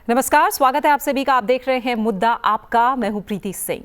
नमस्कार, स्वागत है आप सभी का। आप देख रहे हैं मुद्दा आपका। मैं हूं प्रीति सिंह।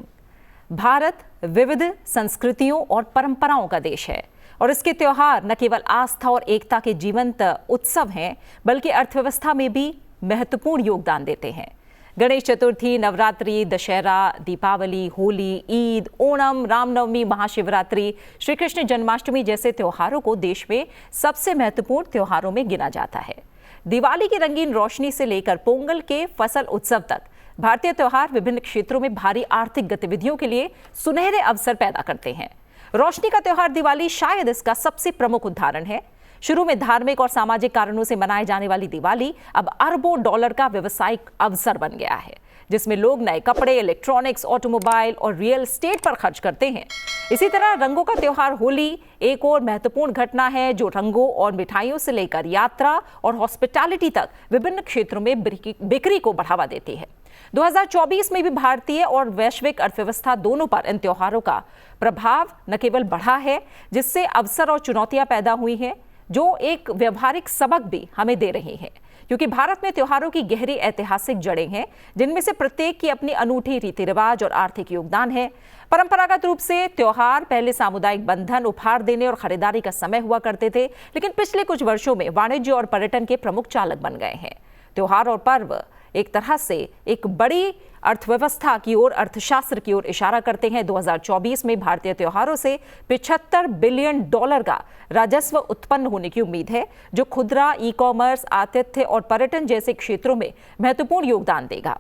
भारत विविध संस्कृतियों और परंपराओं का देश है और इसके त्योहार न केवल आस्था और एकता के जीवंत उत्सव हैं, बल्कि अर्थव्यवस्था में भी महत्वपूर्ण योगदान देते हैं। गणेश चतुर्थी, नवरात्रि, दशहरा, दीपावली, होली, ईद, ओणम, रामनवमी, महाशिवरात्रि, श्री कृष्ण जन्माष्टमी जैसे त्योहारों को देश में सबसे महत्वपूर्ण त्योहारों में गिना जाता है। दिवाली की रंगीन रोशनी से लेकर पोंगल के फसल उत्सव तक भारतीय त्योहार विभिन्न क्षेत्रों में भारी आर्थिक गतिविधियों के लिए सुनहरे अवसर पैदा करते हैं। रोशनी का त्योहार दिवाली शायद इसका सबसे प्रमुख उदाहरण है। शुरू में धार्मिक और सामाजिक कारणों से मनाई जाने वाली दिवाली अब अरबों डॉलर का व्यवसायिक अवसर बन गया है, जिसमें लोग नए कपड़े, इलेक्ट्रॉनिक्स, ऑटोमोबाइल और रियल एस्टेट पर खर्च करते हैं। इसी तरह रंगों का त्योहार होली एक और महत्वपूर्ण घटना है, जो रंगों और मिठाइयों से लेकर यात्रा और हॉस्पिटैलिटी तक विभिन्न क्षेत्रों में बिक्री को बढ़ावा देती है। 2024 में भी भारतीय और वैश्विक अर्थव्यवस्था दोनों पर इन त्योहारों का प्रभाव न केवल बढ़ा है, जिससे अवसर और चुनौतियां पैदा हुई हैं, जो एक व्यवहारिक सबक भी हमें दे रही हैं। क्योंकि भारत में त्योहारों की गहरी ऐतिहासिक जड़ें हैं, जिनमें से प्रत्येक की अपनी अनूठी रीति रिवाज और आर्थिक योगदान है। परंपरागत रूप से त्योहार पहले सामुदायिक बंधन, उपहार देने और खरीदारी का समय हुआ करते थे, लेकिन पिछले कुछ वर्षों में वाणिज्य और पर्यटन के प्रमुख चालक बन गए हैं। त्योहार और पर्व एक तरह से एक बड़ी अर्थव्यवस्था की ओर, अर्थशास्त्र की ओर इशारा करते हैं। 2024 में भारतीय त्योहारों से $75 बिलियन का राजस्व उत्पन्न होने की उम्मीद है, जो खुदरा, ई कॉमर्स, आतिथ्य और पर्यटन जैसे क्षेत्रों में महत्वपूर्ण योगदान देगा।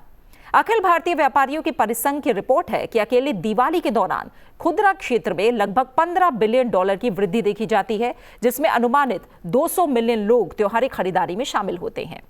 अखिल भारतीय व्यापारियों की परिसंघ की रिपोर्ट है कि अकेले दिवाली के दौरान खुदरा क्षेत्र में लगभग $15 बिलियन की वृद्धि देखी जाती है, जिसमें अनुमानित 200 मिलियन लोग त्योहारी खरीदारी में शामिल होते हैं।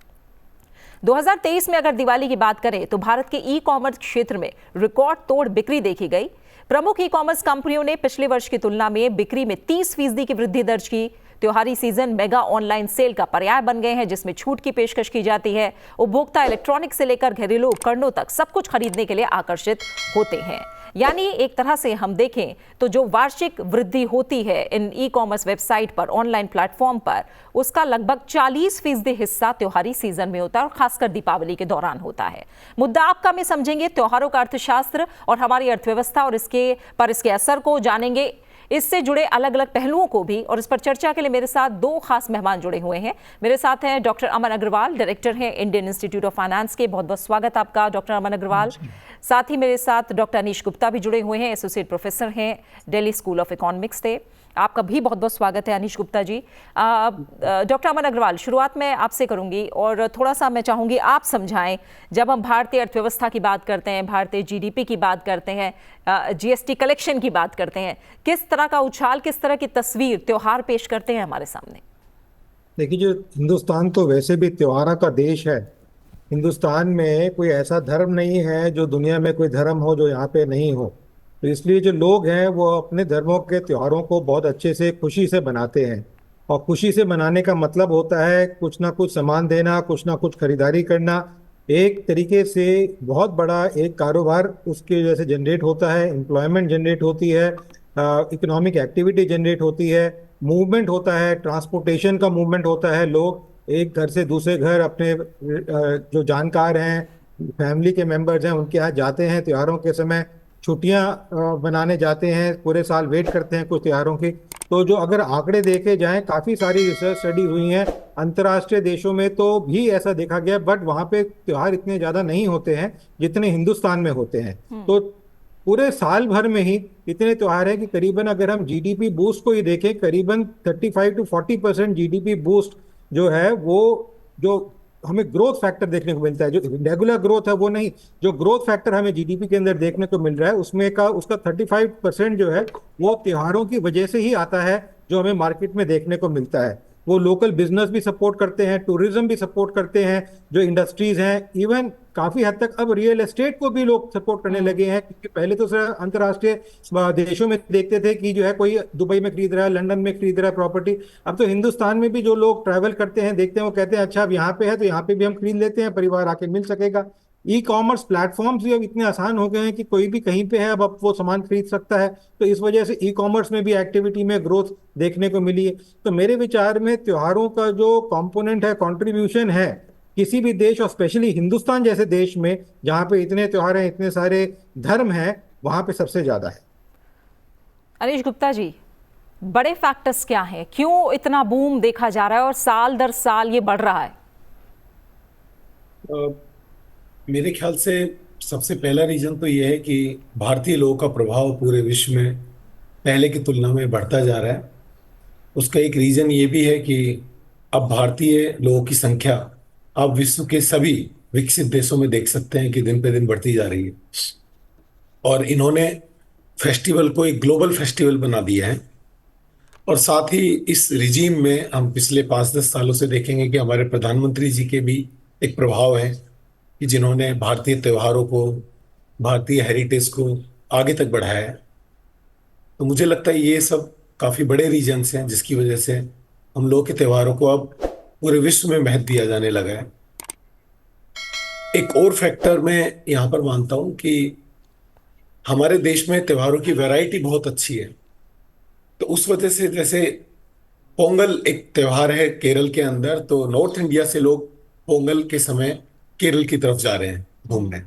2023 में अगर दिवाली की बात करें तो भारत के ई कॉमर्स क्षेत्र में रिकॉर्ड तोड़ बिक्री देखी गई। प्रमुख ई कॉमर्स कंपनियों ने पिछले वर्ष की तुलना में बिक्री में 30% की वृद्धि दर्ज की। त्योहारी सीजन मेगा ऑनलाइन सेल का पर्याय बन गए हैं, जिसमें छूट की पेशकश की जाती है। उपभोक्ता इलेक्ट्रॉनिक से लेकर घरेलू उपकरणों तक सब कुछ खरीदने के लिए आकर्षित होते हैं। यानी एक तरह से हम देखें तो जो वार्षिक वृद्धि होती है इन ई कॉमर्स वेबसाइट पर, ऑनलाइन प्लेटफॉर्म पर, उसका लगभग 40% हिस्सा त्योहारी सीजन में होता है और खासकर दीपावली के दौरान होता है। मुद्दा आपका में समझेंगे त्योहारों का अर्थशास्त्र और हमारी अर्थव्यवस्था और इसके असर को जानेंगे, इससे जुड़े अलग अलग पहलुओं को भी। और इस पर चर्चा के लिए मेरे साथ दो खास मेहमान जुड़े हुए हैं। मेरे साथ हैं डॉक्टर अमन अग्रवाल, डायरेक्टर हैं इंडियन इंस्टीट्यूट ऑफ फाइनेंस के। बहुत बहुत स्वागत आपका डॉक्टर अमन अग्रवाल। साथ ही मेरे साथ डॉक्टर अनीश गुप्ता भी जुड़े हुए हैं, एसोसिएट प्रोफेसर हैं, दिल्ली स्कूल ऑफ इकोनॉमिक्स से। आपका भी बहुत बहुत स्वागत है अनीश गुप्ता जी। डॉक्टर अमन अग्रवाल, शुरुआत मैं आपसे करूंगी और थोड़ा सा मैं चाहूंगी आप समझाएं, जब हम भारतीय अर्थव्यवस्था की बात करते हैं, भारतीय जीडीपी की बात करते हैं, जीएसटी कलेक्शन की बात करते हैं, किस तरह का उछाल, किस तरह की तस्वीर त्योहार पेश करते हैं हमारे सामने? देखिए, जो हिंदुस्तान तो वैसे भी त्योहारों का देश है। हिंदुस्तान में कोई ऐसा धर्म नहीं है जो दुनिया में कोई धर्म हो जो यहाँ पे नहीं हो। तो इसलिए जो लोग हैं वो अपने धर्मों के त्योहारों को बहुत अच्छे से खुशी से बनाते हैं। और खुशी से मनाने का मतलब होता है कुछ ना कुछ सामान देना, कुछ ना कुछ खरीदारी करना। एक तरीके से बहुत बड़ा एक कारोबार उसकी वजह से जनरेट होता है, एम्प्लॉयमेंट जनरेट होती है, इकोनॉमिक एक्टिविटी जनरेट होती है, मूवमेंट होता है, ट्रांसपोर्टेशन का मूवमेंट होता है। लोग एक घर से दूसरे घर अपने जो जानकार हैं, फैमिली के मेंबर्स हैं, उनके यहाँ जाते हैं। त्योहारों के समय छुट्टियां बनाने जाते हैं, पूरे साल वेट करते हैं कुछ त्योहारों की। तो जो अगर आंकड़े देखे जाएं, काफ़ी सारी रिसर्च स्टडी हुई हैं अंतर्राष्ट्रीय देशों में, तो भी ऐसा देखा गया। बट वहाँ पे त्योहार इतने ज़्यादा नहीं होते हैं जितने हिंदुस्तान में होते हैं। तो पूरे साल भर में ही इतने त्योहार है कि करीबन अगर हम जीडीपी बूस्ट को ही देखें, करीबन 35 to 40% जीडीपी बूस्ट जो है वो जो हमें ग्रोथ फैक्टर देखने को मिलता है, जो रेगुलर ग्रोथ है वो नहीं, जो ग्रोथ फैक्टर हमें जीडीपी के अंदर देखने को मिल रहा है, उसमें का उसका 35% जो है वो त्योहारों की वजह से ही आता है, जो हमें मार्केट में देखने को मिलता है। वो लोकल बिजनेस भी सपोर्ट करते हैं, टूरिज्म भी सपोर्ट करते हैं, जो इंडस्ट्रीज हैं, इवन काफी हद तक अब रियल एस्टेट को भी लोग सपोर्ट करने लगे हैं। क्योंकि पहले तो सिर्फ अंतर्राष्ट्रीय देशों में देखते थे कि जो है कोई दुबई में खरीद रहा है, लंदन में खरीद रहा है प्रॉपर्टी। अब तो हिंदुस्तान में भी जो लोग ट्रैवल करते हैं, देखते हैं, वो कहते हैं अच्छा अब यहाँ पे है तो यहाँ पे भी हम खरीद लेते हैं, परिवार आके मिल सकेगा। ई कॉमर्स प्लेटफॉर्म्स भी अब इतने आसान हो गए हैं कि कोई भी कहीं पे है अब वो सामान खरीद सकता है। तो इस वजह से ई कॉमर्स में भी एक्टिविटी में ग्रोथ देखने को मिली है। तो मेरे विचार में त्योहारों का जो कंपोनेंट है, कंट्रीब्यूशन है, किसी भी देश और स्पेशली हिंदुस्तान जैसे देश में जहाँ पे इतने त्योहार हैं, इतने सारे धर्म हैं, वहाँ पे सबसे ज्यादा है। अनीश गुप्ता जी, बड़े फैक्टर्स क्या हैं, क्यों इतना बूम देखा जा रहा है और साल दर साल ये बढ़ रहा है? अ, मेरे ख्याल से सबसे पहला रीजन तो ये है कि भारतीय लोगों का प्रभाव पूरे विश्व में पहले की तुलना में बढ़ता जा रहा है। उसका एक रीजन ये भी है कि अब भारतीय लोगों की संख्या आप विश्व के सभी विकसित देशों में देख सकते हैं कि दिन पे दिन बढ़ती जा रही है, और इन्होंने फेस्टिवल को एक ग्लोबल फेस्टिवल बना दिया है। और साथ ही इस रिजीम में हम पिछले 5-10 सालों से देखेंगे कि हमारे प्रधानमंत्री जी के भी एक प्रभाव है कि जिन्होंने भारतीय त्योहारों को, भारतीय हेरिटेज को आगे तक बढ़ाया है। तो मुझे लगता है ये सब काफी बड़े रीजन्स हैं जिसकी वजह से हम लोग के त्योहारों को अब पूरे विश्व में महत्व दिया जाने लगा है। एक और फैक्टर मैं यहाँ पर मानता हूँ कि हमारे देश में त्योहारों की वैरायटी बहुत अच्छी है। तो उस वजह से, जैसे पोंगल एक त्योहार है केरल के अंदर, तो नॉर्थ इंडिया से लोग पोंगल के समय केरल की तरफ जा रहे हैं घूमने।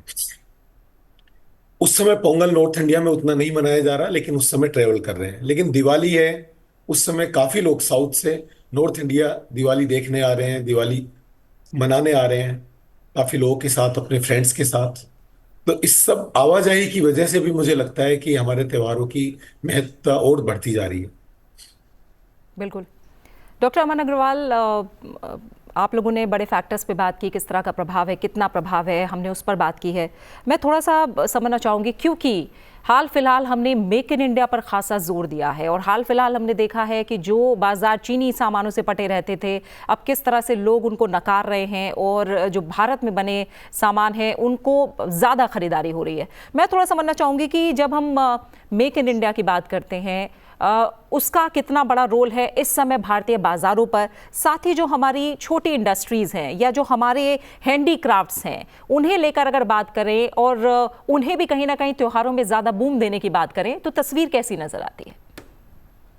उस समय पोंगल नॉर्थ इंडिया में उतना नहीं मनाया जा रहा, लेकिन उस समय ट्रेवल कर रहे हैं। लेकिन दिवाली है, उस समय काफी लोग साउथ से नॉर्थ इंडिया दिवाली देखने आ रहे हैं, दिवाली मनाने आ रहे हैं काफी लोगों के साथ, अपने फ्रेंड्स के साथ। तो इस सब आवाजाही की वजह से भी मुझे लगता है कि हमारे त्योहारों की महत्ता और बढ़ती जा रही है। बिल्कुल। डॉक्टर अमन अग्रवाल, आप लोगों ने बड़े फैक्टर्स पे बात की, किस तरह का प्रभाव है, कितना प्रभाव है, हमने उस पर बात की है। मैं थोड़ा सा समझना चाहूँगी, क्योंकि हाल फिलहाल हमने मेक इन इंडिया पर खासा जोर दिया है और हाल फिलहाल हमने देखा है कि जो बाजार चीनी सामानों से पटे रहते थे, अब किस तरह से लोग उनको नकार रहे हैं और जो भारत में बने सामान हैं उनको ज़्यादा खरीदारी हो रही है। मैं थोड़ा समझना चाहूँगी कि जब हम मेक इन इंडिया की बात करते हैं, उसका कितना बड़ा रोल है इस समय भारतीय बाजारों पर, साथ ही जो हमारी छोटी इंडस्ट्रीज़ हैं या जो हमारे हैंडीक्राफ्ट्स हैं उन्हें लेकर अगर बात करें और उन्हें भी कहीं ना कहीं त्योहारों में ज़्यादा बूम देने की बात करें, तो तस्वीर कैसी नज़र आती है?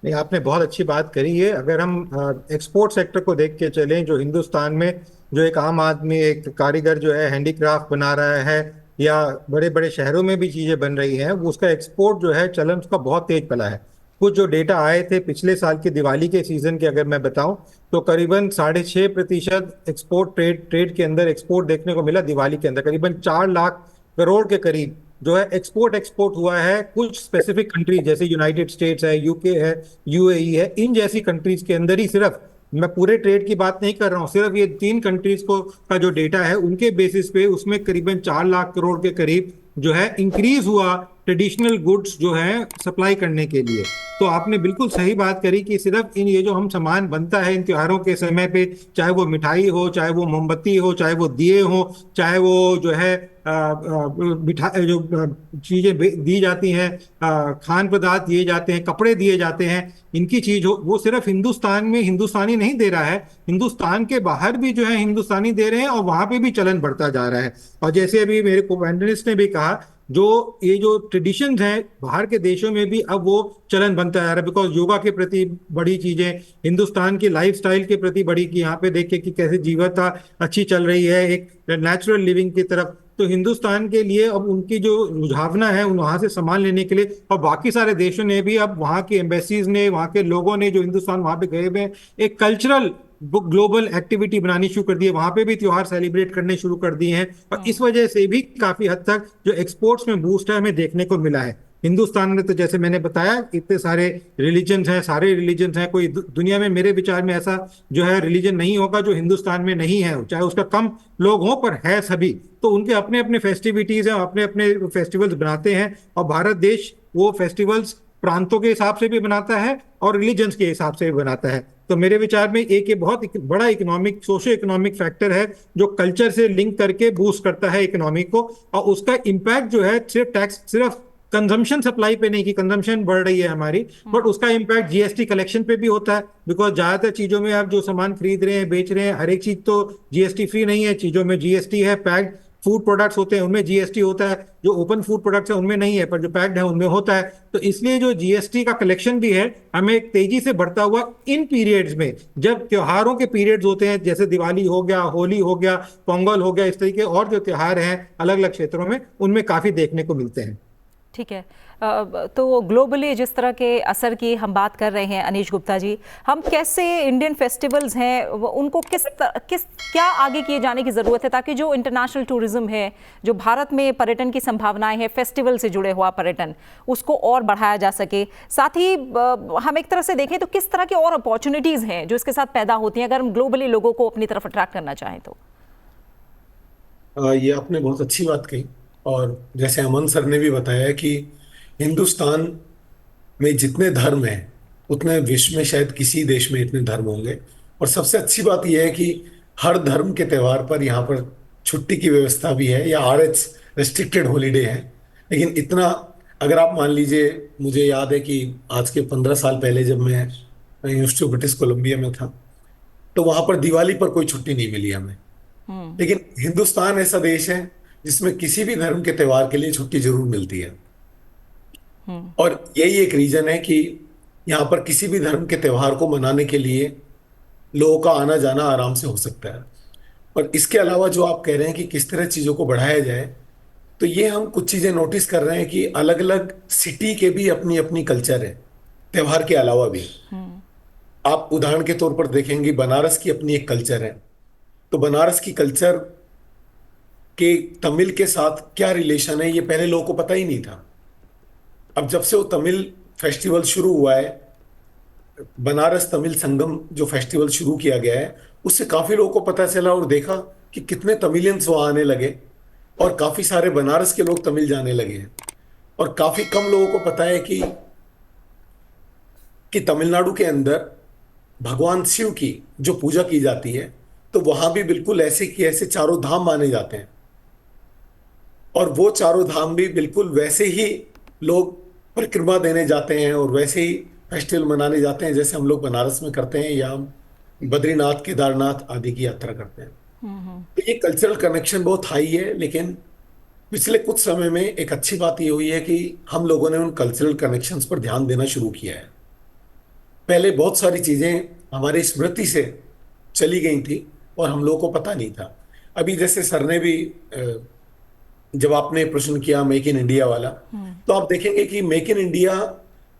नहीं, आपने बहुत अच्छी बात करी है। अगर हम एक्सपोर्ट सेक्टर को देख के चलें, जो हिंदुस्तान में जो एक आम आदमी, एक कारीगर जो है हैंडीक्राफ्ट बना रहा है या बड़े बड़े शहरों में भी चीज़ें बन रही हैं, वो उसका एक्सपोर्ट जो है चलन उसका बहुत तेज फैला है। कुछ जो डेटा आए थे पिछले साल की दिवाली के सीजन के, अगर मैं बताऊं तो करीबन 6.5% एक्सपोर्ट ट्रेड के अंदर एक्सपोर्ट देखने को मिला। दिवाली के अंदर करीबन 4 लाख करोड़ के करीब जो है एक्सपोर्ट हुआ है। कुछ स्पेसिफिक कंट्रीज जैसे यूनाइटेड स्टेट्स है, यूके है, यूएई है, इन जैसी कंट्रीज के अंदर ही, सिर्फ मैं पूरे ट्रेड की बात नहीं कर रहा हूँ, सिर्फ ये 3 कंट्रीज को का जो डेटा है उनके बेसिस पे उसमें करीबन 4 लाख करोड़ के करीब जो है इंक्रीज हुआ ट्रेडिशनल गुड्स जो है सप्लाई करने के लिए। तो आपने बिल्कुल सही बात करी कि सिर्फ ये जो हम सामान बनता है इन त्योहारों के समय पे, चाहे वो मिठाई हो, चाहे वो मोमबत्ती हो, चाहे वो दिए हो, चाहे वो जो है मिठाई जो चीजें दी जाती हैं, खान पदार्थ दिए जाते हैं, कपड़े दिए जाते हैं, इनकी चीज हो, वो सिर्फ हिंदुस्तान में हिंदुस्तानी नहीं दे रहा है, हिंदुस्तान के बाहर भी जो है हिंदुस्तानी दे रहे हैं और वहां पे भी चलन बढ़ता जा रहा है। और जैसे अभी मेरे को पैनलिस्ट ने भी कहा, जो ये जो ट्रेडिशंस हैं बाहर के देशों में भी अब वो चलन बनता जा रहा है, बिकॉज योगा के प्रति बड़ी चीजें, हिंदुस्तान की लाइफस्टाइल के प्रति बड़ी, कि यहाँ पे देखे कि कैसे जीवनता अच्छी चल रही है एक नेचुरल लिविंग की तरफ। तो हिंदुस्तान के लिए अब उनकी जो रुझावना है वहां से सामान लेने के लिए, और बाकी सारे देशों ने भी, अब वहाँ की एम्बेसीज ने, वहाँ के लोगों ने जो हिंदुस्तान वहां पे गए हुए हैं, एक कल्चरल ग्लोबल एक्टिविटी बनानी शुरू कर दी है, वहां पे भी त्योहार सेलिब्रेट करने शुरू कर दिए हैं। और इस वजह से भी काफी हद तक जो एक्सपोर्ट्स में बूस्ट है हमें देखने को मिला है। हिंदुस्तान में तो जैसे मैंने बताया इतने सारे रिलीजन्स हैं, सारे रिलीजन्स हैं, कोई दुनिया में मेरे विचार में ऐसा जो है रिलीजन नहीं होगा जो हिंदुस्तान में नहीं है, चाहे उसका कम लोग हों पर है सभी। तो उनके अपने अपने फेस्टिविटीज हैं, अपने अपने फेस्टिवल्स बनाते हैं, और भारत देश वो फेस्टिवल्स प्रांतों के हिसाब से भी बनाता है और रिलीजन्स के हिसाब से भी बनाता है। तो मेरे विचार में एक ये बहुत बड़ा इकोनॉमिक, सोशियो इकोनॉमिक फैक्टर है जो कल्चर से लिंक करके बूस्ट करता है इकोनॉमी को, और उसका इम्पैक्ट जो है सिर्फ टैक्स, सिर्फ कंजम्पशन सप्लाई पे नहीं, कि कंजम्पशन बढ़ रही है हमारी, बट उसका इम्पैक्ट जीएसटी कलेक्शन पे भी होता है। बिकॉज ज्यादातर चीजों में आप जो सामान खरीद रहे हैं, बेच रहे हैं, हर एक चीज तो जीएसटी फ्री नहीं है, चीजों में जीएसटी है, पैक्ड फूड प्रोडक्ट्स होते हैं उनमें जीएसटी होता है, जो ओपन फूड प्रोडक्ट्स है उनमें नहीं है, पर जो पैक्ड है उनमें होता है। तो इसलिए जो जीएसटी का कलेक्शन भी है हमें एक तेजी से बढ़ता हुआ इन पीरियड्स में, जब त्योहारों के पीरियड्स होते हैं, जैसे दिवाली हो गया, होली हो गया, पोंगल हो गया, इस तरीके और जो त्योहार हैं अलग अलग क्षेत्रों में, उनमें काफी देखने को मिलते हैं। ठीक है। तो ग्लोबली जिस तरह के असर की हम बात कर रहे हैं अनीश गुप्ता जी, हम कैसे इंडियन फेस्टिवल्स हैं उनको किस क्या आगे किए जाने की ज़रूरत है ताकि जो इंटरनेशनल टूरिज्म है, जो भारत में पर्यटन की संभावनाएं हैं, फेस्टिवल से जुड़े हुआ पर्यटन, उसको और बढ़ाया जा सके। साथ ही हम एक तरह से देखें तो किस तरह की और अपॉर्चुनिटीज़ हैं जो इसके साथ पैदा होती हैं अगर हम ग्लोबली लोगों को अपनी तरफ अट्रैक्ट करना चाहें तो। ये आपने बहुत अच्छी बात कही, और जैसे अमन सर ने भी बताया कि हिंदुस्तान में जितने धर्म हैं उतने विश्व में शायद किसी देश में इतने धर्म होंगे। और सबसे अच्छी बात यह है कि हर धर्म के त्यौहार पर यहाँ पर छुट्टी की व्यवस्था भी है, या RH रेस्ट्रिक्टेड हॉलीडे है। लेकिन इतना, अगर आप मान लीजिए, मुझे याद है कि आज के 15 साल पहले जब मैं यूनिवर्सिटी ऑफ ब्रिटिश कोलंबिया में था, तो वहां पर दिवाली पर कोई छुट्टी नहीं मिली हमें। लेकिन हिंदुस्तान ऐसा देश है जिसमें किसी भी धर्म के त्यौहार के लिए छुट्टी जरूर मिलती है। और यही एक रीजन है कि यहाँ पर किसी भी धर्म के त्यौहार को मनाने के लिए लोगों का आना जाना आराम से हो सकता है। और इसके अलावा जो आप कह रहे हैं कि किस तरह चीज़ों को बढ़ाया जाए, तो ये हम कुछ चीज़ें नोटिस कर रहे हैं कि अलग अलग सिटी के भी अपनी अपनी कल्चर है, त्यौहार के अलावा भी। आप उदाहरण के तौर पर देखेंगे, बनारस की अपनी एक कल्चर है। तो बनारस की कल्चर के तमिल के साथ क्या रिलेशन है, ये पहले लोगों को पता ही नहीं था। अब जब से वो तमिल फेस्टिवल शुरू हुआ है, बनारस तमिल संगम जो फेस्टिवल शुरू किया गया है, उससे काफी लोगों को पता चला और देखा कि कितने तमिलियंस वहां आने लगे, और काफी सारे बनारस के लोग तमिल जाने लगे हैं। और काफी कम लोगों को पता है कि तमिलनाडु के अंदर भगवान शिव की जो पूजा की जाती है, तो वहां भी बिल्कुल ऐसे कि ऐसे चारों धाम माने जाते हैं, और वो चारों धाम भी बिल्कुल वैसे ही लोग परिक्रमा देने जाते हैं और वैसे ही फेस्टिवल मनाने जाते हैं जैसे हम लोग बनारस में करते हैं, या हम बद्रीनाथ, केदारनाथ आदि की यात्रा करते हैं। तो ये कल्चरल कनेक्शन बहुत हाई है। लेकिन पिछले कुछ समय में एक अच्छी बात ये हुई है कि हम लोगों ने उन कल्चरल कनेक्शंस पर ध्यान देना शुरू किया है। पहले बहुत सारी चीजें हमारी स्मृति से चली गई थी और हम लोगों को पता नहीं था। अभी जैसे सर ने भी जब आपने प्रश्न किया मेक इन इंडिया वाला, तो आप देखेंगे कि मेक इन इंडिया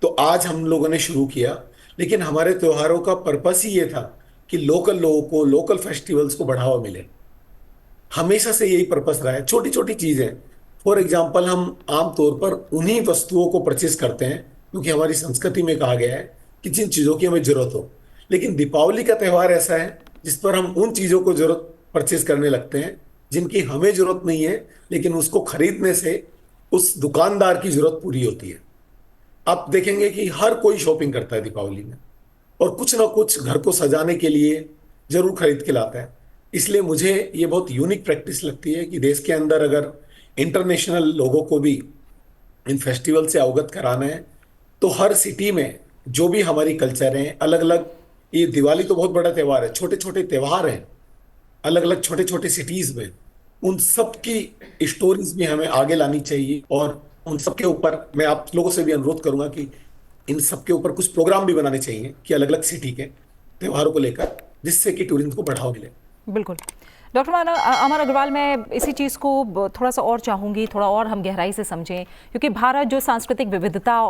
तो आज हम लोगों ने शुरू किया, लेकिन हमारे त्योहारों का पर्पस ही ये था कि लोकल लोगों को, लोकल फेस्टिवल्स को बढ़ावा मिले। हमेशा से यही पर्पस रहा है। छोटी छोटी चीजें, फॉर एग्जाम्पल, हम आमतौर पर उन्हीं वस्तुओं को परचेज करते हैं क्योंकि हमारी संस्कृति में कहा गया है कि जिन चीजों की हमें जरूरत हो। लेकिन दीपावली का त्यौहार ऐसा है जिस पर हम उन चीजों को जरूरत परचेज करने लगते हैं जिनकी हमें जरूरत नहीं है, लेकिन उसको खरीदने से उस दुकानदार की जरूरत पूरी होती है। आप देखेंगे कि हर कोई शॉपिंग करता है दीपावली में, और कुछ ना कुछ घर को सजाने के लिए जरूर खरीद के लाता है। इसलिए मुझे ये बहुत यूनिक प्रैक्टिस लगती है कि देश के अंदर अगर इंटरनेशनल लोगों को भी इन फेस्टिवल से अवगत कराना है, तो हर सिटी में जो भी हमारी कल्चर हैं अलग अलग, ये दिवाली तो बहुत बड़ा त्यौहार है, छोटे छोटे त्यौहार हैं अलग अलग छोटे छोटे सिटीज में, उन सब की स्टोरीज भी हमें आगे लानी चाहिए। और उन सब के ऊपर मैं आप लोगों से भी अनुरोध करूंगा कि इन सब के ऊपर कुछ प्रोग्राम भी बनाने चाहिए कि अलग अलग सिटी के त्योहारों को लेकर, जिससे कि टूरिज्म को बढ़ावा मिले। बिल्कुल। डॉक्टर अमर अग्रवाल, मैं इसी चीज़ को थोड़ा सा और चाहूँगी, थोड़ा और हम गहराई से समझें, क्योंकि भारत जो सांस्कृतिक विविधता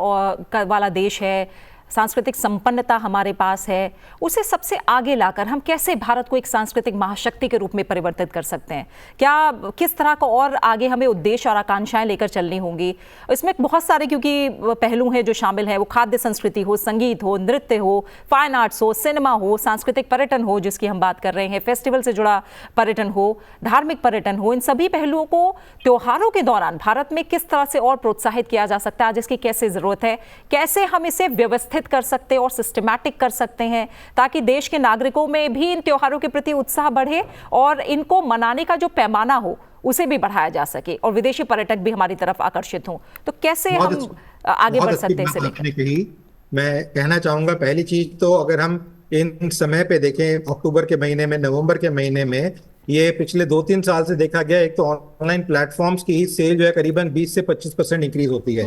वाला देश है, सांस्कृतिक संपन्नता हमारे पास है, उसे सबसे आगे लाकर हम कैसे भारत को एक सांस्कृतिक महाशक्ति के रूप में परिवर्तित कर सकते हैं? क्या किस तरह का और आगे हमें उद्देश्य और आकांक्षाएं लेकर चलनी होंगी? इसमें बहुत सारे क्योंकि पहलू हैं जो शामिल हैं, वो खाद्य संस्कृति हो, संगीत हो, नृत्य हो, फाइन आर्ट्स हो, सिनेमा हो, सांस्कृतिक पर्यटन हो जिसकी हम बात कर रहे हैं, फेस्टिवल से जुड़ा पर्यटन हो, धार्मिक पर्यटन हो। इन सभी पहलुओं को त्योहारों के दौरान भारत में किस तरह से और प्रोत्साहित किया जा सकता है? आज इसकी कैसे ज़रूरत है? कैसे हम इसे व्यवस्थित कर सकते हैं और सिस्टमैटिक कर सकते हैं ताकि देश के नागरिकों में भी इन त्योहारों के प्रति उत्साह बढ़े और इनको मनाने का जो पैमाना हो उसे भी बढ़ाया जा सके और विदेशी पर्यटक भी हमारी तरफ आकर्षित हों? तो कैसे हम आगे बढ़ सकते हैं इसे लेकर? मैं कहना चाहूंगा, पहली चीज तो अगर हम इन समय पे देखें, अक्टूबर के महीने में, नवंबर के महीने में ये पिछले 2-3 साल से देखा गया। एक तो ऑनलाइन प्लेटफॉर्म्स की ही सेल जो है करीबन 20 से 25% इंक्रीज होती है।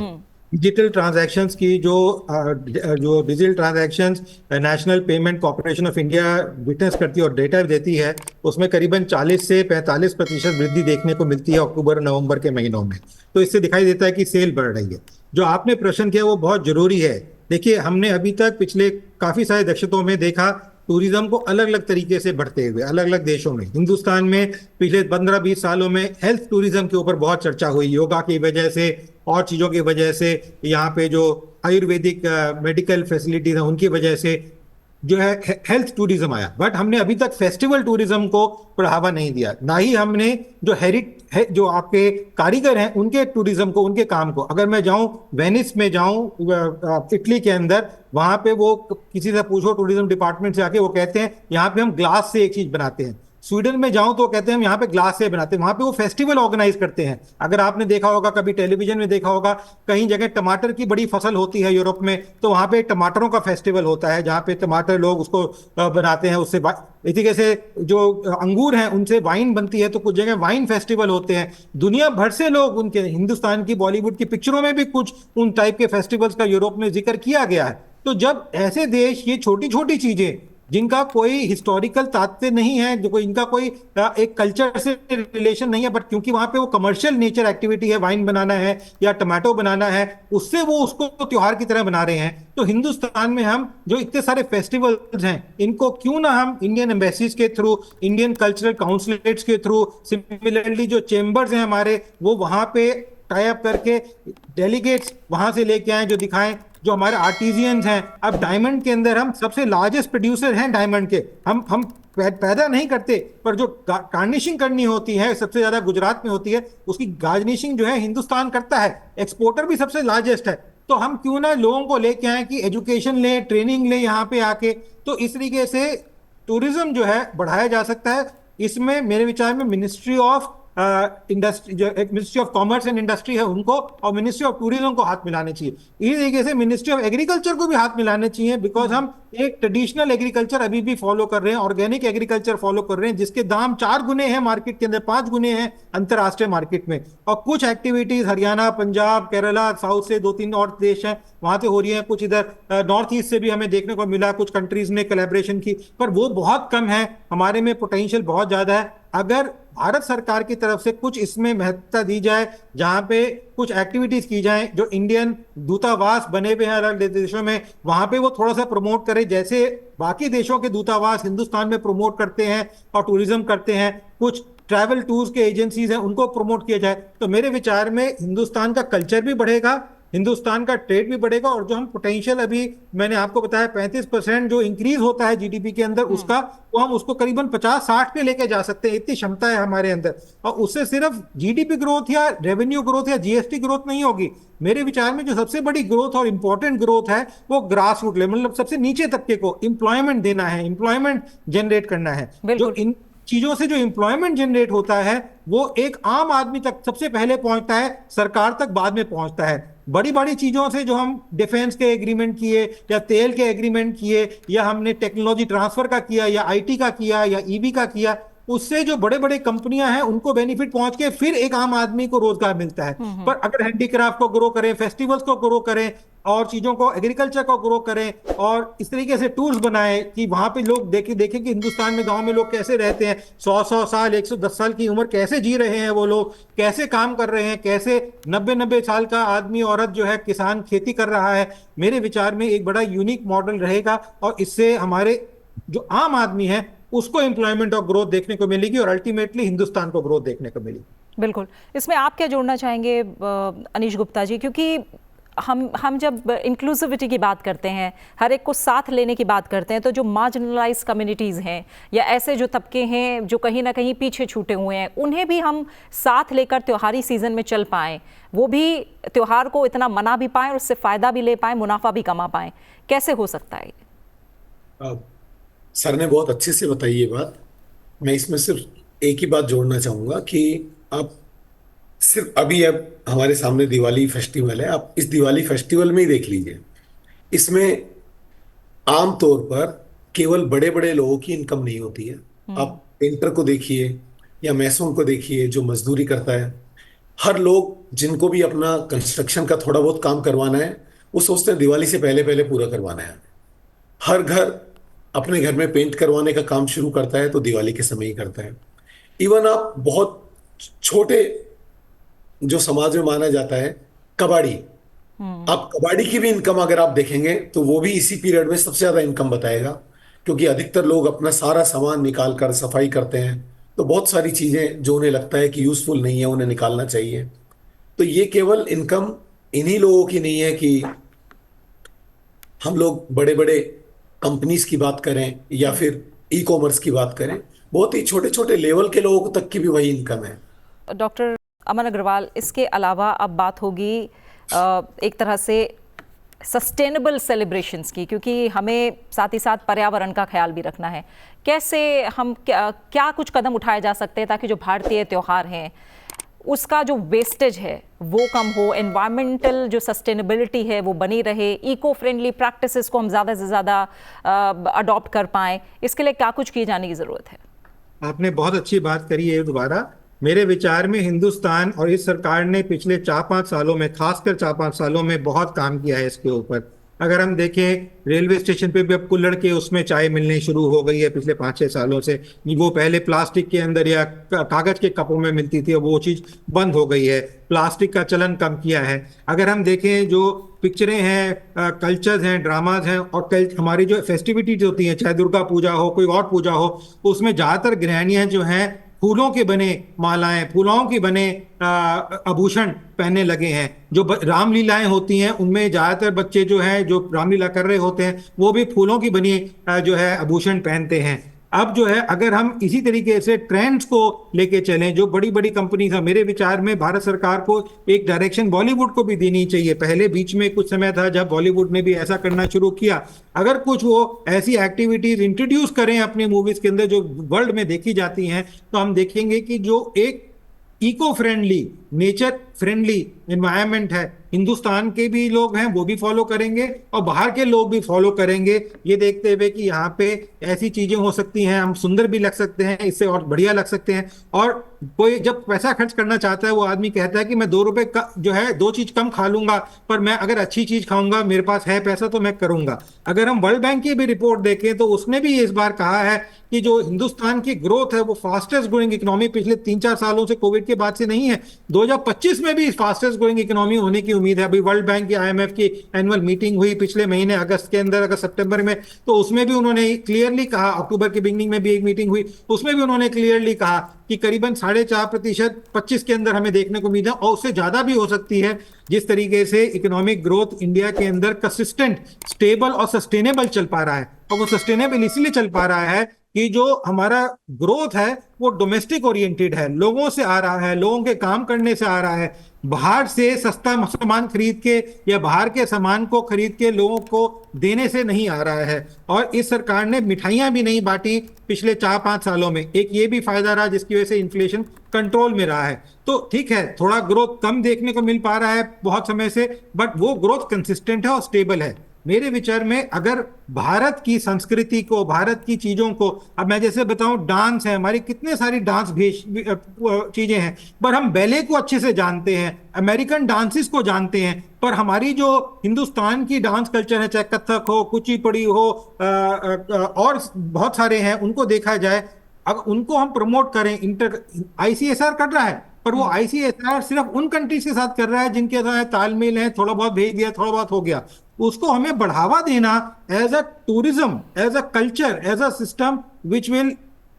डिजिटल ट्रांजैक्शंस की जो digital transactions national payment corporation of India witness करती है और डेटा देती है, उसमें करीबन 40 से 45% वृद्धि देखने को मिलती है अक्टूबर नवंबर के महीनों में। तो इससे दिखाई देता है कि सेल बढ़ रही है। जो आपने प्रश्न किया वो बहुत जरूरी है। देखिए, हमने अभी तक पिछले काफी सारे दशकों में देखा टूरिज्म को अलग अलग तरीके से बढ़ते हुए अलग अलग देशों में। हिंदुस्तान में पिछले 15-20 सालों में हेल्थ टूरिज्म के ऊपर बहुत चर्चा हुई, योगा की वजह से और चीज़ों की वजह से। यहाँ पे जो आयुर्वेदिक मेडिकल फैसिलिटीज हैं उनकी वजह से जो है हेल्थ टूरिज्म आया। बट हमने अभी तक फेस्टिवल टूरिज्म को बढ़ावा नहीं दिया, ना ही हमने जो आपके कारीगर हैं उनके टूरिज्म को, उनके काम को। अगर मैं जाऊं वेनिस में, जाऊं इटली के अंदर, वहां पे वो किसी से पूछो टूरिज्म डिपार्टमेंट से आके, वो कहते हैं यहाँ पे हम ग्लास से एक चीज बनाते हैं। स्वीडन में जाऊं तो कहते हैं हम यहाँ पे ग्लास से बनाते हैं। वहां पे वो फेस्टिवल ऑर्गेनाइज करते हैं। अगर आपने देखा होगा, कभी टेलीविजन में देखा होगा, कहीं जगह टमाटर की बड़ी फसल होती है यूरोप में, तो वहां पे टमाटरों का फेस्टिवल होता है जहां पे टमाटर लोग उसको बनाते हैं। उससे इसी तरीके से जो अंगूर हैं उनसे वाइन बनती है, तो कुछ जगह वाइन फेस्टिवल होते हैं। दुनिया भर से लोग, उनके हिंदुस्तान की बॉलीवुड की पिक्चरों में भी कुछ उन टाइप के फेस्टिवल्स का यूरोप में जिक्र किया गया है। तो जब ऐसे देश ये छोटी छोटी चीजें जिनका कोई हिस्टोरिकल तात्पर्य नहीं है, जो इनका कोई एक कल्चर से रिलेशन नहीं है, बट क्योंकि वहां पे वो कमर्शियल नेचर एक्टिविटी है, वाइन बनाना है या टमाटो बनाना है, उससे वो उसको त्योहार की तरह बना रहे हैं। तो हिंदुस्तान में हम जो इतने सारे फेस्टिवल्स हैं, इनको क्यों ना हम इंडियन एम्बेसीज के थ्रू, इंडियन कल्चरल काउंसिलेट्स के थ्रू, सिमिलरली जो चेंबर्स हैं हमारे, वो वहां पे टाई अप करके डेलीगेट्स वहां से लेके आए जो दिखाएं। जो हमारे आर्टिजियंस हैं, अब डायमंड के अंदर हम सबसे लार्जेस्ट प्रोड्यूसर हैं डायमंड के। हम पैदा नहीं करते, पर जो गार्निशिंग करनी होती है सबसे ज्यादा गुजरात में होती है, उसकी गार्निशिंग जो है हिंदुस्तान करता है। एक्सपोर्टर भी सबसे लार्जेस्ट है। तो हम क्यों ना लोगों को लेके आए कि एजुकेशन ले, ट्रेनिंग ले यहाँ पे आके। तो इस तरीके से टूरिज्म जो है बढ़ाया जा सकता है। इसमें मेरे विचार में मिनिस्ट्री ऑफ इंडस्ट्री, जो एक ministry of commerce and industry है उनको, और मिनिस्ट्री ऑफ टूरिज्म को हाथ मिलाने चाहिए। इसी तरीके से मिनिस्ट्री ऑफ एग्रीकल्चर को भी हाथ मिलाने चाहिए, बिकॉज हम एक ट्रेडिशनल एग्रीकल्चर अभी भी फॉलो कर रहे हैं, ऑर्गेनिक एग्रीकल्चर फॉलो कर रहे हैं, जिसके दाम 4 गुने हैं मार्केट के अंदर, 5 गुने हैं अंतरराष्ट्रीय मार्केट में। और कुछ एक्टिविटीज हरियाणा, पंजाब, केरला, साउथ से 2-3 और देश हैं वहां से हो रही है। कुछ इधर नॉर्थ ईस्ट से भी हमें देखने को मिला, कुछ कंट्रीज ने कोलैबोरेशन की, पर वो बहुत कम है। हमारे में पोटेंशियल बहुत ज्यादा है। अगर भारत सरकार की तरफ से कुछ इसमें महत्वता दी जाए, जहां पे कुछ एक्टिविटीज की जाए, जो इंडियन दूतावास बने हुए हैं अलग देशों में, वहां पे वो थोड़ा सा प्रमोट करे, जैसे बाकी देशों के दूतावास हिंदुस्तान में प्रमोट करते हैं और टूरिज्म करते हैं। कुछ ट्रैवल टूर्स के एजेंसीज हैं, उनको प्रमोट किया जाए, तो मेरे विचार में हिंदुस्तान का कल्चर भी बढ़ेगा, हिंदुस्तान का ट्रेड भी बढ़ेगा, और जो हम पोटेंशियल, अभी मैंने आपको बताया 35% जो इंक्रीज होता है जीडीपी के अंदर उसका, वो हम उसको करीबन 50-60 पे लेके जा सकते हैं। इतनी क्षमता है हमारे अंदर। और उससे सिर्फ जीडीपी ग्रोथ या रेवेन्यू ग्रोथ या जीएसटी ग्रोथ नहीं होगी। मेरे विचार में जो सबसे बड़ी ग्रोथ और इंपॉर्टेंट ग्रोथ है वो ग्रास रूट लेवल, मतलब सबसे नीचे तबके को एम्प्लॉयमेंट देना है, एम्प्लॉयमेंट जनरेट करना है। जो इन चीजों से जो एम्प्लॉयमेंट जनरेट होता है वो एक आम आदमी तक सबसे पहले पहुंचता है, सरकार तक बाद में पहुंचता है। बड़ी बड़ी चीजों से, जो हम डिफेंस के एग्रीमेंट किए या तेल के एग्रीमेंट किए या हमने टेक्नोलॉजी ट्रांसफर का किया या आईटी का किया या ईवी का किया, उससे जो बड़े बड़े कंपनियां हैं उनको बेनिफिट पहुंच के फिर एक आम आदमी को रोजगार मिलता है। पर अगर हैंडीक्राफ्ट को ग्रो करें, फेस्टिवल्स को ग्रो करें और चीजों को, एग्रीकल्चर को ग्रो करें और इस तरीके से टूर्स बनाएं कि वहां पे लोग देखें कि हिंदुस्तान में गांव में लोग कैसे रहते हैं, 100 साल 110 साल की उम्र कैसे जी रहे हैं, वो लोग कैसे काम कर रहे हैं, कैसे 90 साल का आदमी औरत जो है किसान खेती कर रहा है। मेरे विचार में एक बड़ा यूनिक मॉडल रहेगा और इससे हमारे जो आम आदमी है उसको एम्प्लॉयमेंट और ग्रोथ देखने को मिलेगी और अल्टीमेटली हिंदुस्तान को ग्रोथ देखने को मिलेगी। बिल्कुल। इसमें आप क्या जोड़ना चाहेंगे अनीश गुप्ता जी? क्योंकि हम जब इंक्लूसिविटी की बात करते हैं, हर एक को साथ लेने की बात करते हैं, तो जो मार्जिनलाइज कम्युनिटीज़ हैं या ऐसे जो तबके हैं जो कहीं ना कहीं पीछे छूटे हुए हैं, उन्हें भी हम साथ लेकर त्योहारी सीज़न में चल पाएँ, वो भी त्यौहार को इतना मना भी पाएँ और उससे फ़ायदा भी ले पाएँ, मुनाफा भी कमा पाएँ। कैसे हो सकता है? सर ने बहुत अच्छे से बताई ये बात। मैं इसमें सिर्फ एक ही बात जोड़ना चाहूँगा कि आप सिर्फ अब हमारे सामने दिवाली फेस्टिवल है, आप इस दिवाली फेस्टिवल में ही देख लीजिए, इसमें आम तौर पर केवल बड़े बड़े लोगों की इनकम नहीं होती है। आप पेंटर को देखिए, या मैसों को देखिए जो मजदूरी करता है। हर लोग जिनको भी अपना कंस्ट्रक्शन का थोड़ा बहुत काम करवाना है, वो सोचते हैं दिवाली से पहले पहले पूरा करवाना है। हर घर अपने घर में पेंट करवाने का काम शुरू करता है तो दिवाली के समय ही करता है। इवन आप बहुत छोटे जो समाज में माना जाता है, कबाड़ी, आप कबाड़ी की भी इनकम अगर आप देखेंगे तो वो भी इसी पीरियड में सबसे ज्यादा इनकम बताएगा, क्योंकि अधिकतर लोग अपना सारा सामान निकाल कर सफाई करते हैं। तो बहुत सारी चीजें जो उन्हें लगता है कि यूजफुल नहीं है उन्हें निकालना चाहिए। तो ये केवल इनकम इन्हीं लोगों की नहीं है कि हम लोग बड़े बड़े कंपनीज की बात करें या फिर ई कॉमर्स की बात करें, बहुत ही छोटे छोटे लेवल के लोगों तक की भी वही इनकम है। डॉक्टर अमन अग्रवाल, इसके अलावा अब बात होगी एक तरह से सस्टेनेबल सेलिब्रेशंस की, क्योंकि हमें साथ ही साथ पर्यावरण का ख्याल भी रखना है। कैसे हम क्या कुछ कदम उठाए जा सकते हैं ताकि जो भारतीय त्यौहार हैं उसका जो वेस्टेज है वो कम हो, एनवायरमेंटल जो सस्टेनेबिलिटी है वो बनी रहे, इको फ्रेंडली प्रैक्टिसेस को हम ज़्यादा से ज़्यादा अडॉप्ट कर पाएँ, इसके लिए क्या कुछ किए जाने की ज़रूरत है? आपने बहुत अच्छी बात करी है। दोबारा मेरे विचार में हिंदुस्तान और इस सरकार ने पिछले 4-5 सालों में, खासकर 4-5 सालों में बहुत काम किया है इसके ऊपर। अगर हम देखें रेलवे स्टेशन पे भी अब कुल्हड़ के उसमें चाय मिलनी शुरू हो गई है पिछले 5-6 सालों से। वो पहले प्लास्टिक के अंदर या कागज के कपों में मिलती थी, अब वो चीज बंद हो गई है। प्लास्टिक का चलन कम किया है। अगर हम देखें जो पिक्चरें हैं, कल्चर्स हैं, ड्रामाज हैं और हमारी जो फेस्टिविटीज होती हैं, चाहे दुर्गा पूजा हो कोई और पूजा हो, उसमें ज्यादातर गृहिणियां जो हैं फूलों के बने मालाएं, फूलों के बने आभूषण पहनने लगे हैं। जो रामलीलाएं होती हैं उनमें ज्यादातर बच्चे जो हैं जो रामलीला कर रहे होते हैं वो भी फूलों की बनी जो है आभूषण पहनते हैं। अब जो है अगर हम इसी तरीके से ट्रेंड्स को लेके चलें, जो बड़ी बड़ी कंपनीज हैं, मेरे विचार में भारत सरकार को एक डायरेक्शन बॉलीवुड को भी देनी चाहिए। पहले बीच में कुछ समय था जब बॉलीवुड ने भी ऐसा करना शुरू किया। अगर कुछ वो ऐसी एक्टिविटीज इंट्रोड्यूस करें अपने मूवीज के अंदर जो वर्ल्ड में देखी जाती हैं, तो हम देखेंगे कि जो एक eco friendly, nature friendly environment है, हिंदुस्तान के भी लोग हैं वो भी फॉलो करेंगे और बाहर के लोग भी फॉलो करेंगे, ये देखते हुए कि यहाँ पे ऐसी चीजें हो सकती हैं, हम सुंदर भी लग सकते हैं, इससे और बढ़िया लग सकते हैं। और कोई जब पैसा खर्च करना चाहता है वो आदमी कहता है कि मैं 2 रुपए का जो है 2 चीज कम खा लूंगा, पर मैं अगर अच्छी चीज खाऊंगा, मेरे पास है पैसा तो मैं करूंगा। अगर हम वर्ल्ड बैंक की भी रिपोर्ट देखें तो उसने भी इस बार कहा है कि जो हिंदुस्तान की ग्रोथ है वो फास्टेस्ट ग्रोइंग इकोनॉमी पिछले 3-4 सालों से, कोविड के बाद से नहीं है, 2025 में भी फास्टेस्ट ग्रोइंग इकोनॉमी होने की उम्मीद है। अभी वर्ल्ड बैंक की, IMF की एनुअल मीटिंग हुई पिछले महीने अगस्त के अंदर, अगस्त सितंबर में, तो उसमें भी उन्होंने क्लियरली कहा, अक्टूबर के बिगनिंग में भी एक मीटिंग हुई, उसमें भी उन्होंने क्लियरली कहा कि करीबन 4.5% 25 के अंदर हमें देखने को उम्मीद है और उससे ज्यादा भी हो सकती है। जिस तरीके से इकोनॉमिक ग्रोथ इंडिया के अंदर कंसिस्टेंट, स्टेबल और सस्टेनेबल चल पा रहा है, और वो सस्टेनेबल इसलिए चल पा रहा है कि जो हमारा ग्रोथ है वो डोमेस्टिक ओरिएंटेड है, लोगों से आ रहा है, लोगों के काम करने से आ रहा है, बाहर से सस्ता सामान खरीद के या बाहर के सामान को खरीद के लोगों को देने से नहीं आ रहा है। और इस सरकार ने मिठाइयां भी नहीं बांटी पिछले 4-5 सालों में, एक ये भी फायदा रहा जिसकी वजह से इन्फ्लेशन कंट्रोल में रहा है। तो ठीक है, थोड़ा ग्रोथ कम देखने को मिल पा रहा है बहुत समय से, बट वो ग्रोथ कंसिस्टेंट है और स्टेबल है। मेरे विचार में अगर भारत की संस्कृति को, भारत की चीजों को, अब मैं जैसे बताऊं, डांस है हमारी, कितने सारी डांस चीजें हैं, पर हम बैले को अच्छे से जानते हैं, अमेरिकन डांसेस को जानते हैं, पर हमारी जो हिंदुस्तान की डांस कल्चर है, चाहे कथक हो, कुचिपुड़ी हो, और बहुत सारे हैं, उनको देखा जाए, अगर उनको हम प्रमोट करें, ICSR कर रहा है, पर वो ICSR सिर्फ उन कंट्रीज के साथ कर रहा है जिनके साथ तालमेल है, थोड़ा बहुत भेज दिया, थोड़ा बहुत हो गया। उसको हमें बढ़ावा देना as a tourism, as a culture, as a system which will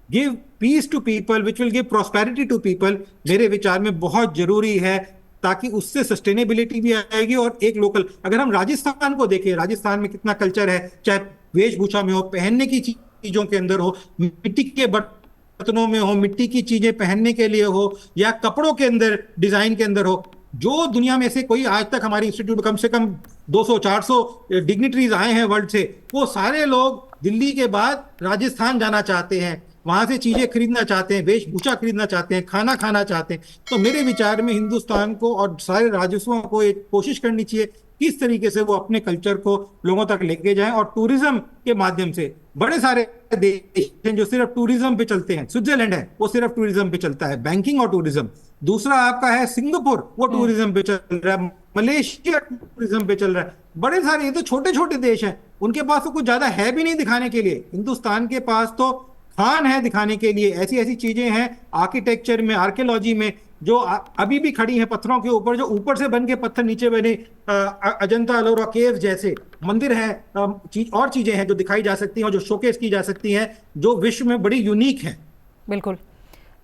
give peace to people, which will give prosperity to people, मेरे विचार में बहुत जरूरी है, ताकि उससे सस्टेनेबिलिटी भी आएगी। और एक लोकल, अगर हम राजस्थान को देखें, राजस्थान में कितना कल्चर है, चाहे वेशभूषा में हो, पहनने की चीजों के अंदर हो, मिट्टी के बर्तनों में हो, मिट्टी की चीजें पहनने के लिए हो, या कपड़ों के अंदर डिजाइन के अंदर हो, जो दुनिया में से कोई आज तक हमारी इंस्टीट्यूट कम से कम 200-400 डिग्निटरीज आए हैं वर्ल्ड से, वो सारे लोग दिल्ली के बाद राजस्थान जाना चाहते हैं। वहां से चीजें खरीदना चाहते हैं, वेशभूषा खरीदना चाहते हैं, खाना खाना चाहते हैं। तो मेरे विचार में हिंदुस्तान को और सारे राजस्वों को एक कोशिश करनी चाहिए किस तरीके से वो अपने कल्चर को लोगों तक लेके जाएं, और टूरिज्म के माध्यम से बड़े सारे देश हैं जो सिर्फ टूरिज्म पे चलते हैं। स्विट्जरलैंड है, वो सिर्फ टूरिज्म पे चलता है, बैंकिंग और टूरिज्म। दूसरा आपका है सिंगापुर, वो टूरिज्म पे चल रहा है। मलेशिया टूरिज्म पे चल रहा है। बड़े सारे, ये तो छोटे छोटे देश हैं, उनके पास तो कुछ ज्यादा है भी नहीं दिखाने के लिए। हिंदुस्तान के पास तो खान है दिखाने के लिए, ऐसी ऐसी चीजें हैं आर्किटेक्चर में, आर्कियोलॉजी में, जो अभी भी खड़ी हैं पत्थरों के ऊपर, जो ऊपर से बन के पत्थर नीचे बने, अजंता अलोरा केव जैसे मंदिर है, और चीजें हैं जो दिखाई जा सकती हैं और जो शोकेस की जा सकती हैं, जो विश्व में बड़ी यूनिक है। बिल्कुल।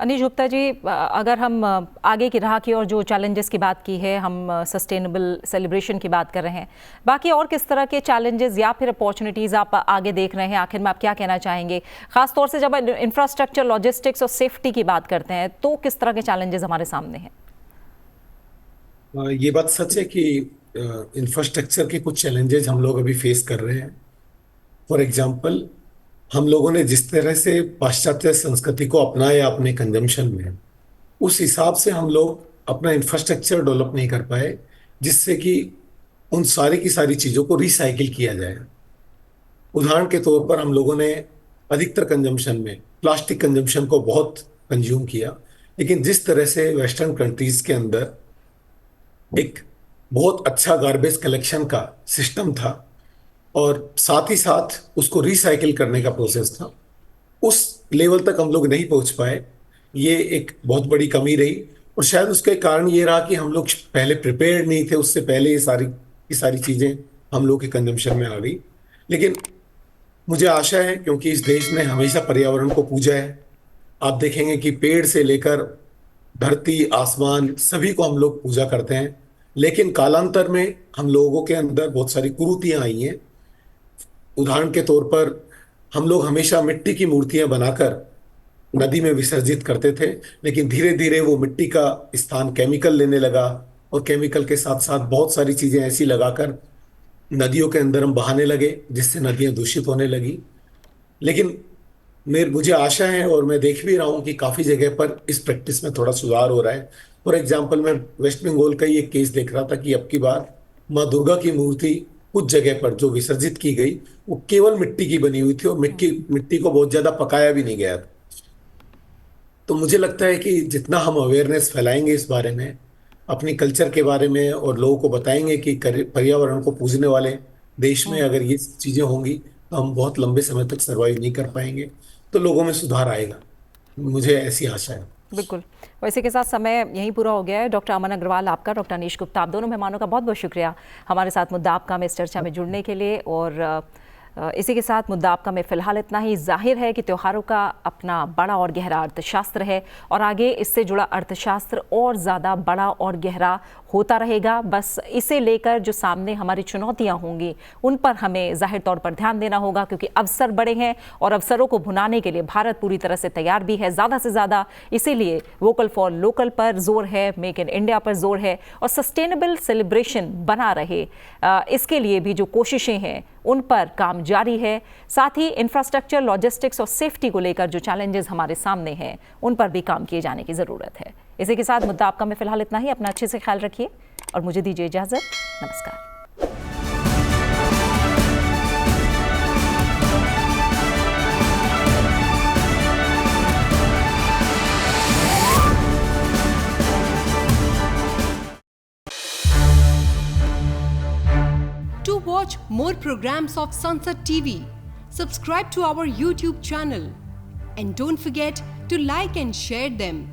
अनीश गुप्ता जी, अगर हम आगे की राह की और जो चैलेंजेस की बात की है, हम सस्टेनेबल सेलिब्रेशन की बात कर रहे हैं, बाकी और किस तरह के चैलेंजेस या फिर अपॉर्चुनिटीज़ आप आगे देख रहे हैं? आखिर में आप क्या कहना चाहेंगे, खासतौर से जब इंफ्रास्ट्रक्चर, लॉजिस्टिक्स और सेफ्टी की बात करते हैं, तो किस तरह के चैलेंजेस हमारे सामने हैं? ये बात सच है कि इंफ्रास्ट्रक्चर के कुछ चैलेंजेस हम लोग अभी फेस कर रहे हैं। फॉर एग्जाम्पल, हम लोगों ने जिस तरह से पाश्चात्य संस्कृति को अपनाया अपने कंजम्पशन में, उस हिसाब से हम लोग अपना इंफ्रास्ट्रक्चर डेवलप नहीं कर पाए जिससे कि उन सारी की सारी चीज़ों को रिसाइकिल किया जाए। उदाहरण के तौर पर हम लोगों ने अधिकतर कंजम्पशन में प्लास्टिक कंजम्पशन को बहुत कंज्यूम किया, लेकिन जिस तरह से वेस्टर्न कंट्रीज के अंदर एक बहुत अच्छा गार्बेज कलेक्शन का सिस्टम था और साथ ही साथ उसको रिसाइकिल करने का प्रोसेस था, उस लेवल तक हम लोग नहीं पहुंच पाए। ये एक बहुत बड़ी कमी रही और शायद उसके कारण ये रहा कि हम लोग पहले प्रिपेयर्ड नहीं थे, उससे पहले ये सारी चीज़ें हम लोग के कंजम्पशन में आ गई। लेकिन मुझे आशा है, क्योंकि इस देश ने हमेशा पर्यावरण को पूजा है, आप देखेंगे कि पेड़ से लेकर धरती, आसमान, सभी को हम लोग पूजा करते हैं, लेकिन कालांतर में हम लोगों के अंदर बहुत सारी कुरीतियां आई हैं। उदाहरण के तौर पर हम लोग हमेशा मिट्टी की मूर्तियां बनाकर नदी में विसर्जित करते थे, लेकिन धीरे धीरे वो मिट्टी का स्थान केमिकल लेने लगा और केमिकल के साथ साथ बहुत सारी चीजें ऐसी लगाकर नदियों के अंदर हम बहाने लगे, जिससे नदियां दूषित होने लगी। लेकिन मुझे आशा है और मैं देख भी रहा हूँ कि काफ़ी जगह पर इस प्रैक्टिस में थोड़ा सुधार हो रहा है। फॉर एग्जाम्पल, मैं वेस्ट बंगाल का ही एक केस देख रहा था कि अब की बार माँ दुर्गा की मूर्ति कुछ जगह पर जो विसर्जित की गई वो केवल मिट्टी की बनी हुई थी और मिट्टी को बहुत ज़्यादा पकाया भी नहीं गया था। तो मुझे लगता है कि जितना हम अवेयरनेस फैलाएंगे इस बारे में, अपनी कल्चर के बारे में, और लोगों को बताएंगे कि पर्यावरण को पूजने वाले देश में अगर ये चीज़ें होंगी तो हम बहुत लंबे समय तक सर्वाइव नहीं कर पाएंगे, तो लोगों में सुधार आएगा, मुझे ऐसी आशा है। बिल्कुल। वैसे के साथ समय यहीं पूरा हो गया है। डॉक्टर अमन अग्रवाल आपका, डॉक्टर अनीश गुप्ता, आप दोनों मेहमानों का बहुत बहुत शुक्रिया हमारे साथ मुद्दा आपका में इस चर्चा में जुड़ने के लिए। और इसी के साथ मुद्दा आपका में फ़िलहाल इतना ही। जाहिर है कि त्योहारों का अपना बड़ा और गहरा अर्थशास्त्र है और आगे इससे जुड़ा अर्थशास्त्र और ज़्यादा बड़ा और गहरा होता रहेगा। बस इसे लेकर जो सामने हमारी चुनौतियां होंगी उन पर हमें जाहिर तौर पर ध्यान देना होगा, क्योंकि अवसर बड़े हैं और अवसरों को भुनाने के लिए भारत पूरी तरह से तैयार भी है, ज़्यादा से ज़्यादा। इसीलिए वोकल फॉर लोकल पर जोर है, मेक इन इंडिया पर जोर है और सस्टेनेबल सेलिब्रेशन बना रहे, इसके लिए भी जो कोशिशें हैं उन पर काम जारी है। साथ ही इंफ्रास्ट्रक्चर, लॉजिस्टिक्स और सेफ्टी को लेकर जो चैलेंजेस हमारे सामने हैं उन पर भी काम किए जाने की ज़रूरत है। इसी के साथ मुद्दा आपका में फ़िलहाल इतना ही। अपना अच्छे से ख्याल रखिए और मुझे दीजिए इजाज़त। नमस्कार। To watch more programs of Sunset TV, subscribe to our YouTube channel and don't forget to like and share them.